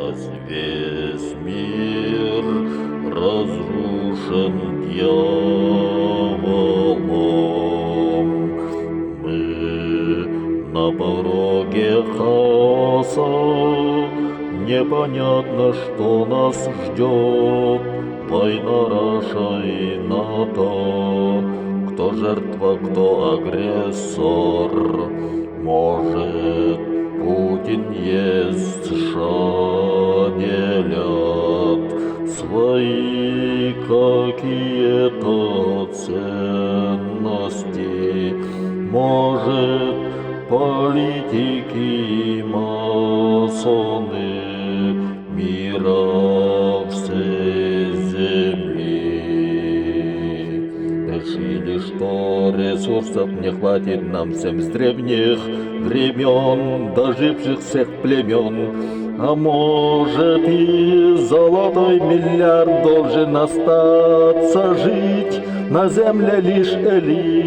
раз весь мир разрушен дьяволом. Мы на пороге хаоса, непонятно, что нас ждет. Война Раша и НАТО, кто жертва, кто агрессор. Может, Путин есть США, делят свои какие-то ценности. Может, политики и масоны мира всей земли решили, что ресурсов не хватит нам всем с древних времен, доживших всех племен. А может, и золотой миллиард должен остаться жить на земле лишь элит.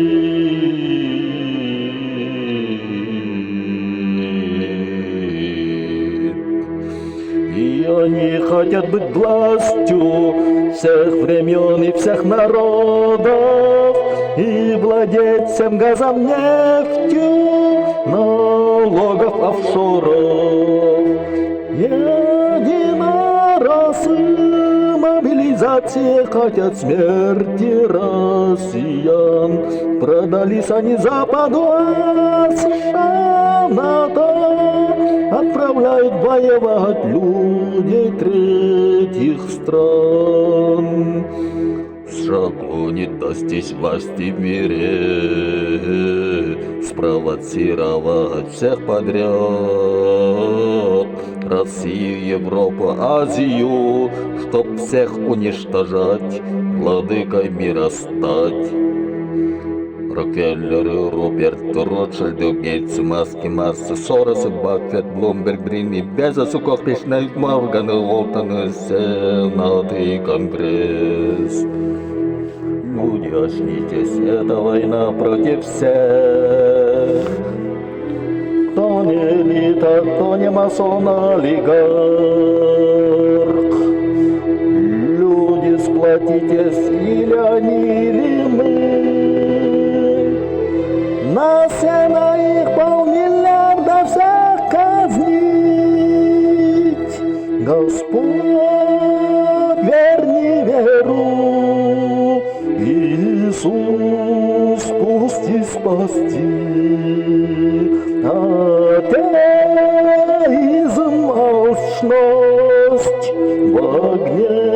И они хотят быть властью всех времен и всех народов, и владеть всем газом, нефтью, налогов, офшоров. Единороссы мобилизации хотят смерти россиян. Продались они Западу, а США, НАТО отправляют воевать людей третьих стран. США клонит достичь власти в мире, спровоцировать всех подряд. Россию, Европу, Азию, чтоб всех уничтожать, владыкой мира стать. Рокфеллеры, Роберт, Ротшильды, Гейтсы, Маски, Марсы, Соросы, Баффет, Блумберг, Брини, Безосы, Кохпичный, Морганы, Уолтоны, Сенат и Конгресс. Люди, очнитесь, это война против всех. Кто не элита, кто не масон, олигарх. Люди, сплотитесь, или они, или мы. На сено их полмиллиарда всех казнить. Господь, верни веру, Иисус, пусти спасти. Атеизм, алчность в огне